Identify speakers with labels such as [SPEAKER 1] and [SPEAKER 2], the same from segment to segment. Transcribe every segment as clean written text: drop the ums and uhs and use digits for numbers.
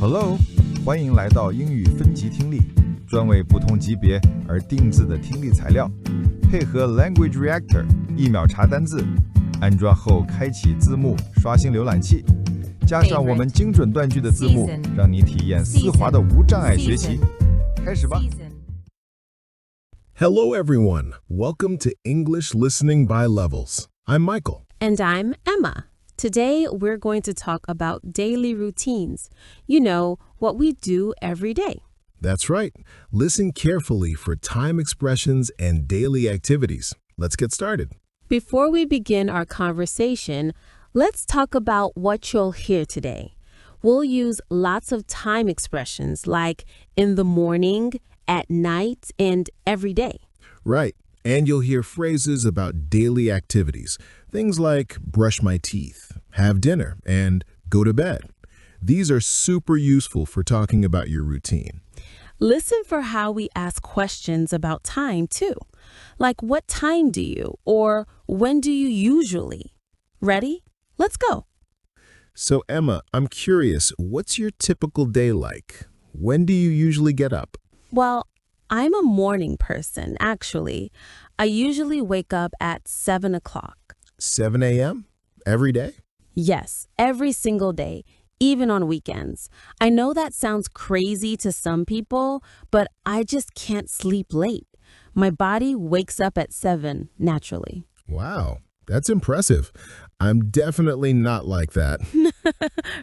[SPEAKER 1] Hello， 欢迎来到英语分级听力，专为不同级别而定制的听力材料，配合 languagereactor 1秒查单字，安装后开启字幕，刷新浏览器，加上我们精准断句的字幕，让你体验丝滑的无障碍学习。开始吧。
[SPEAKER 2] Hello everyone, welcome to English Listening by Levels. I'm Michael.
[SPEAKER 3] And I'm Emma. Today we're going to talk about daily routines. You know, what we do every day.
[SPEAKER 2] That's right. Listen carefully for time expressions and daily activities. Let's get started.
[SPEAKER 3] Before we begin our conversation, let's talk about what you'll hear today. We'll use lots of time expressions like in the morning, at night, and every day.
[SPEAKER 2] Right. And you'll hear phrases about daily activities. Things like brush my teeth, have dinner, and go to bed. These are super useful for talking about your routine.
[SPEAKER 3] Listen for how we ask questions about time, too. Like, what time do you? Or when do you usually? Ready? Let's go.
[SPEAKER 2] So, Emma, I'm curious, what's your typical day like? When do you usually get up?
[SPEAKER 3] Well, I'm a morning person, actually. I usually wake up at 7 o'clock.
[SPEAKER 2] 7 a.m. every day?
[SPEAKER 3] Yes, every single day, even on weekends. I know that sounds crazy to some people, but I just can't sleep late. My body wakes up at 7 naturally.
[SPEAKER 2] Wow, that's impressive. I'm definitely not like that.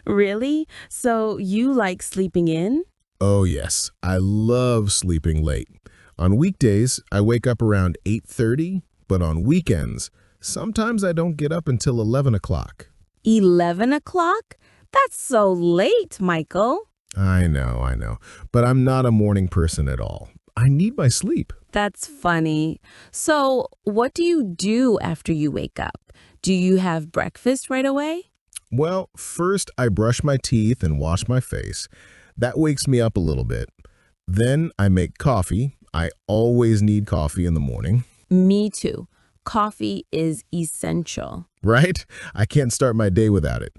[SPEAKER 3] Really? So you like sleeping in?
[SPEAKER 2] Oh yes, I love sleeping late. On weekdays, I wake up around 8:30, but on weekends, sometimes I don't get up until 11 o'clock.
[SPEAKER 3] 11 o'clock? That's so late, Michael.
[SPEAKER 2] I know, but I'm not a morning person at all. I need my sleep.
[SPEAKER 3] That's funny. So what do you do after you wake up? Do you have breakfast right away?
[SPEAKER 2] Well, first I brush my teeth and wash my face. That wakes me up a little bit. Then I make coffee. I always need coffee in the morning.
[SPEAKER 3] Me too. Coffee is essential.
[SPEAKER 2] Right? I can't start my day without it.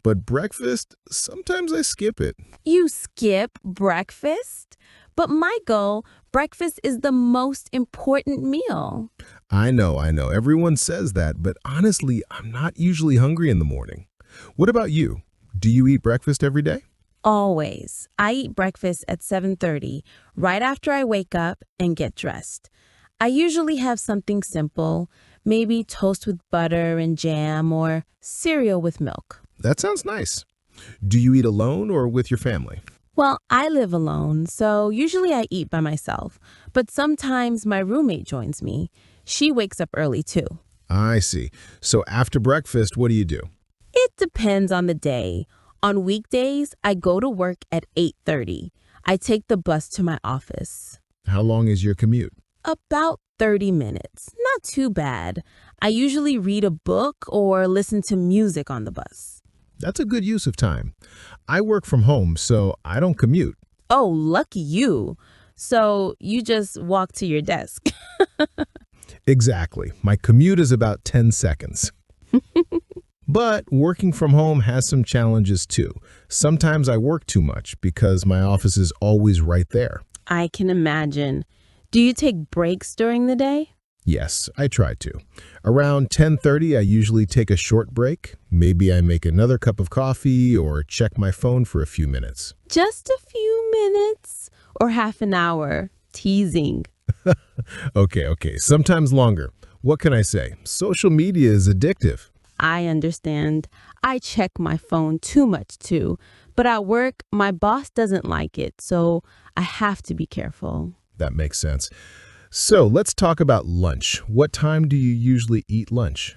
[SPEAKER 2] But breakfast, sometimes I skip it.
[SPEAKER 3] You skip breakfast? But Michael, breakfast is the most important meal.
[SPEAKER 2] I know. Everyone says that, but honestly, I'm not usually hungry in the morning. What about you? Do you eat breakfast every day?
[SPEAKER 3] Always. I eat breakfast at 7:30, right after I wake up and get dressed. I usually have something simple, maybe toast with butter and jam or cereal with milk.
[SPEAKER 2] That sounds nice. Do you eat alone or with your family?
[SPEAKER 3] Well, I live alone, so usually I eat by myself. But sometimes my roommate joins me. She wakes up early too.
[SPEAKER 2] I see. So after breakfast, what do you do?
[SPEAKER 3] It depends on the day. On weekdays, I go to work at 8:30. I take the bus to my office.
[SPEAKER 2] How long is your commute?
[SPEAKER 3] About 30 minutes. Not too bad. I usually read a book or listen to music on the bus.
[SPEAKER 2] That's a good use of time. I work from home, so I don't commute.
[SPEAKER 3] Oh, lucky you. So you just walk to your desk.
[SPEAKER 2] Exactly. My commute is about 10 seconds. But working from home has some challenges too. Sometimes I work too much because my office is always right there.
[SPEAKER 3] I can imagine. Do you take breaks during the day?
[SPEAKER 2] Yes, I try to. Around 10:30, I usually take a short break. Maybe I make another cup of coffee or check my phone for a few minutes.
[SPEAKER 3] Just a few minutes or half an hour. Teasing.
[SPEAKER 2] Okay. Sometimes longer. What can I say? Social media is addictive.
[SPEAKER 3] I understand. I check my phone too much too. But at work, my boss doesn't like it, so I have to be careful.
[SPEAKER 2] That makes sense. So let's talk about lunch. What time do you usually eat lunch?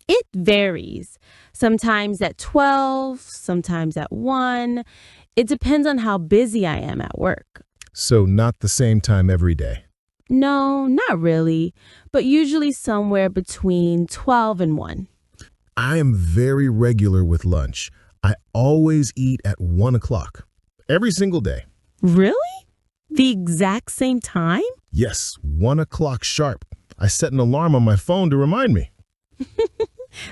[SPEAKER 3] It varies. Sometimes at 12, sometimes at 1. It depends on how busy I am at work.
[SPEAKER 2] So not the same time every day.
[SPEAKER 3] No, not really, but usually somewhere between 12 and 1.
[SPEAKER 2] I am very regular with lunch. I always eat at 1 o'clock. Every single day.
[SPEAKER 3] Really? The exact same time?
[SPEAKER 2] Yes, 1 o'clock sharp. I set an alarm on my phone to remind me.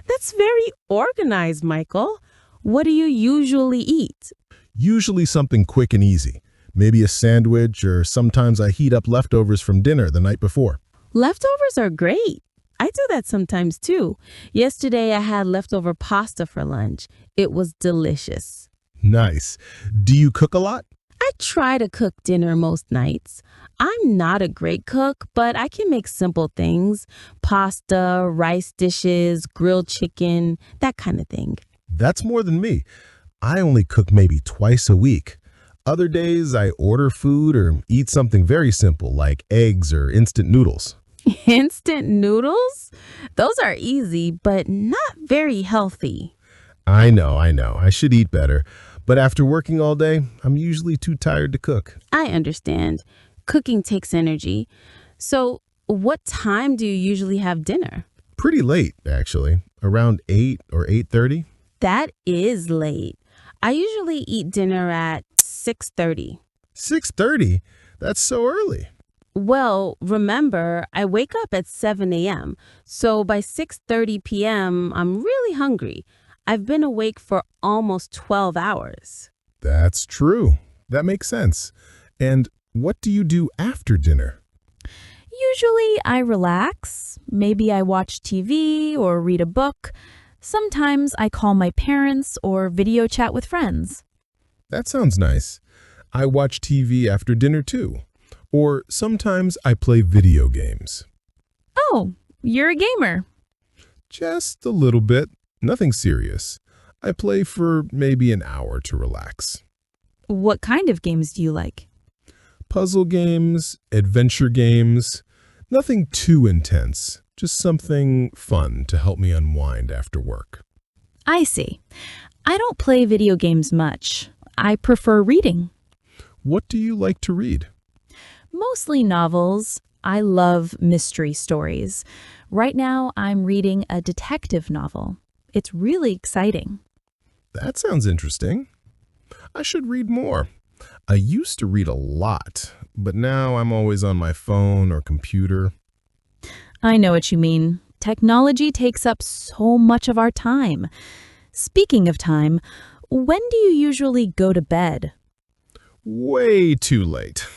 [SPEAKER 3] That's very organized, Michael. What do you usually eat?
[SPEAKER 2] Usually something quick and easy. Maybe a sandwich, or sometimes I heat up leftovers from dinner the night before.
[SPEAKER 3] Leftovers are great. I do that sometimes too. Yesterday I had leftover pasta for lunch. It was delicious.
[SPEAKER 2] Nice. Do you cook a lot?
[SPEAKER 3] I try to cook dinner most nights. I'm not a great cook, but I can make simple things. Pasta, rice dishes, grilled chicken, that kind of thing.
[SPEAKER 2] That's more than me. I only cook maybe twice a week. Other days I order food or eat something very simple like eggs or instant noodles.
[SPEAKER 3] Instant noodles? Those are easy, but not very healthy.
[SPEAKER 2] I know. I should eat better. But after working all day, I'm usually too tired to cook.
[SPEAKER 3] I understand. Cooking takes energy. So, what time do you usually have dinner?
[SPEAKER 2] Pretty late, actually. Around 8 or 8:30.
[SPEAKER 3] That is late. I usually eat dinner at 6:30.
[SPEAKER 2] 6:30? That's so early.
[SPEAKER 3] Well, remember, I wake up at 7 a.m., so by 6:30 p.m., I'm really hungry. I've been awake for almost 12 hours.
[SPEAKER 2] That's true. That makes sense. And what do you do after dinner?
[SPEAKER 4] Usually I relax. Maybe I watch TV or read a book. Sometimes I call my parents or video chat with friends.
[SPEAKER 2] That sounds nice. I watch TV after dinner too. Or sometimes I play video games.
[SPEAKER 4] Oh, you're a gamer.
[SPEAKER 2] Just a little bit. Nothing serious. I play for maybe an hour to relax.
[SPEAKER 4] What kind of games do you like?
[SPEAKER 2] Puzzle games, adventure games. Nothing too intense. Just something fun to help me unwind after work.
[SPEAKER 4] I see. I don't play video games much. I prefer reading.
[SPEAKER 2] What do you like to read?
[SPEAKER 4] Mostly novels. I love mystery stories. Right now, I'm reading a detective novel. It's really exciting.
[SPEAKER 2] That sounds interesting. I should read more. I used to read a lot, but now I'm always on my phone or computer.
[SPEAKER 4] I know what you mean. Technology takes up so much of our time. Speaking of time, when do you usually go to bed?
[SPEAKER 2] Way too late.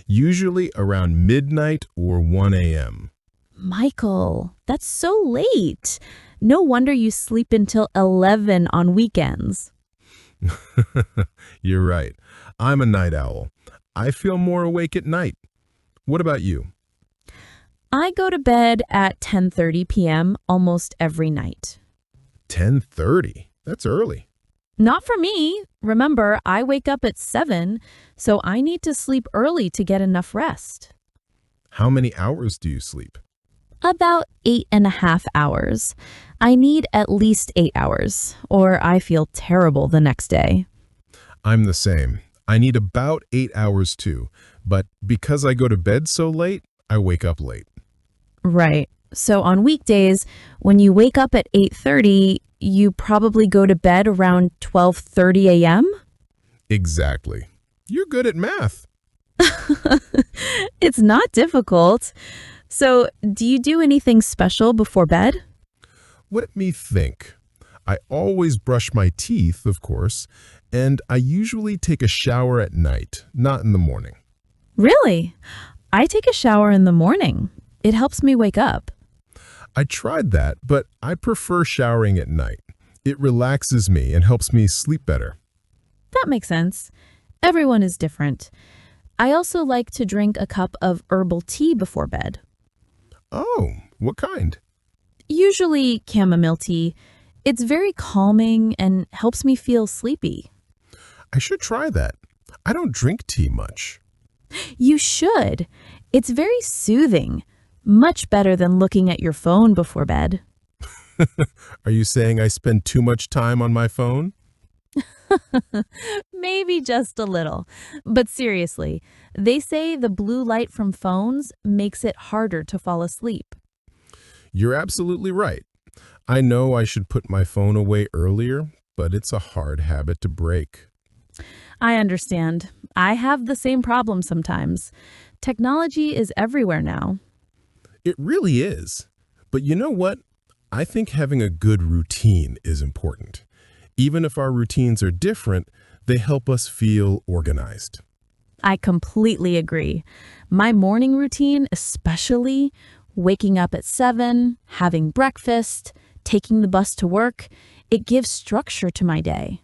[SPEAKER 2] Usually around midnight or 1 a.m.
[SPEAKER 4] Michael, that's so late. No wonder you sleep until 11 on weekends.
[SPEAKER 2] You're right. I'm a night owl. I feel more awake at night. What about you?
[SPEAKER 4] I go to bed at 10:30 p.m. almost every night.
[SPEAKER 2] 10:30? That's early.
[SPEAKER 4] Not for me. Remember, I wake up at 7, so I need to sleep early to get enough rest.
[SPEAKER 2] How many hours do you sleep?
[SPEAKER 4] About 8.5 hours. I need at least 8 hours, or I feel terrible the next day.
[SPEAKER 2] I'm the same. I need about 8 hours too, but because I go to bed so late, I wake up late.
[SPEAKER 4] Right. So on weekdays, when you wake up at 8:30, you probably go to bed around 12:30 a.m.?
[SPEAKER 2] Exactly. You're good at math.
[SPEAKER 4] It's not difficult. So, do you do anything special before bed?
[SPEAKER 2] Let me think. I always brush my teeth, of course, and I usually take a shower at night, not in the morning.
[SPEAKER 4] Really? I take a shower in the morning. It helps me wake up.
[SPEAKER 2] I tried that, but I prefer showering at night. It relaxes me and helps me sleep better.
[SPEAKER 4] That makes sense. Everyone is different. I also like to drink a cup of herbal tea before bed.
[SPEAKER 2] Oh, what kind?
[SPEAKER 4] Usually chamomile tea. It's very calming and helps me feel sleepy.
[SPEAKER 2] I should try that. I don't drink tea much.
[SPEAKER 4] You should. It's very soothing. Much better than looking at your phone before bed.
[SPEAKER 2] Are you saying I spend too much time on my phone?
[SPEAKER 4] Maybe just a little. But seriously, they say the blue light from phones makes it harder to fall asleep.
[SPEAKER 2] You're absolutely right. I know I should put my phone away earlier, but it's a hard habit to break.
[SPEAKER 4] I understand. I have the same problem sometimes. Technology is everywhere now.
[SPEAKER 2] It really is. But you know what? I think having a good routine is important. Even if our routines are different, They help us feel organized.
[SPEAKER 4] I completely agree. My morning routine, especially waking up at 7, having breakfast, taking the bus to work, it gives structure to my day.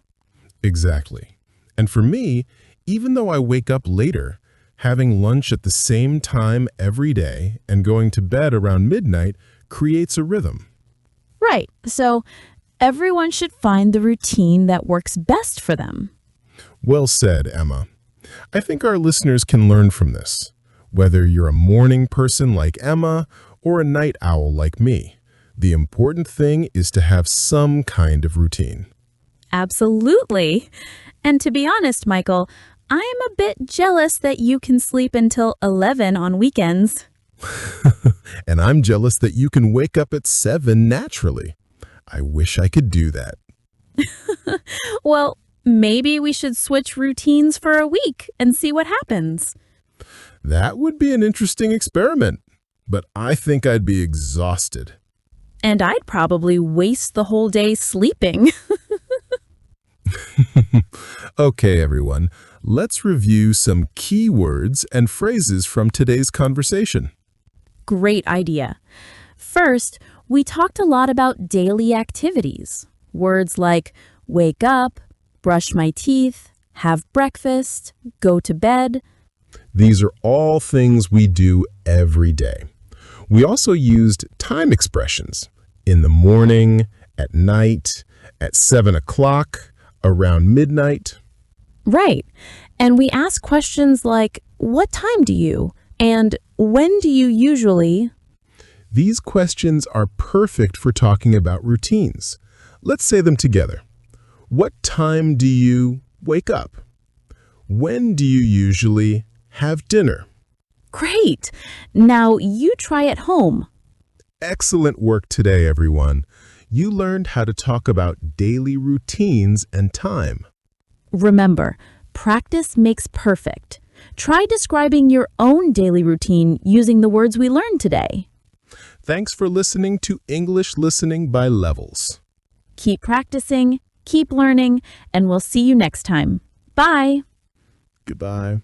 [SPEAKER 2] Exactly. And for me, even though I wake up later, having lunch at the same time every day and going to bed around midnight creates a rhythm.
[SPEAKER 4] Right. So everyone should find the routine that works best for them.
[SPEAKER 2] Well said, Emma. I think our listeners can learn from this. Whether you're a morning person like Emma or a night owl like me, the important thing is to have some kind of routine.
[SPEAKER 4] Absolutely. And to be honest, Michael, I'm a bit jealous that you can sleep until 11 on weekends.
[SPEAKER 2] And I'm jealous that you can wake up at 7 naturally. I wish I could do that.
[SPEAKER 4] Well, maybe we should switch routines for a week and see what happens.
[SPEAKER 2] That would be an interesting experiment, but I think I'd be exhausted.
[SPEAKER 4] And I'd probably waste the whole day sleeping.
[SPEAKER 2] Okay, everyone, let's review some key words and phrases from today's conversation.
[SPEAKER 4] Great idea. First, we talked a lot about daily activities. Words like wake up, brush my teeth, have breakfast, go to bed.
[SPEAKER 2] These are all things we do every day. We also used time expressions in the morning, at night, at 7 o'clock, around midnight.
[SPEAKER 4] Right. And we ask questions like, what time do you? And when do you usually?
[SPEAKER 2] These questions are perfect for talking about routines. Let's say them together. What time do you wake up? When do you usually have dinner?
[SPEAKER 4] Great. Now you try at home.
[SPEAKER 2] Excellent work today, everyone. You learned how to talk about daily routines and time.
[SPEAKER 4] Remember, practice makes perfect. Try describing your own daily routine using the words we learned today.
[SPEAKER 2] Thanks for listening to English Listening by Levels.
[SPEAKER 4] Keep practicing, keep learning, and we'll see you next time. Bye.
[SPEAKER 2] Goodbye.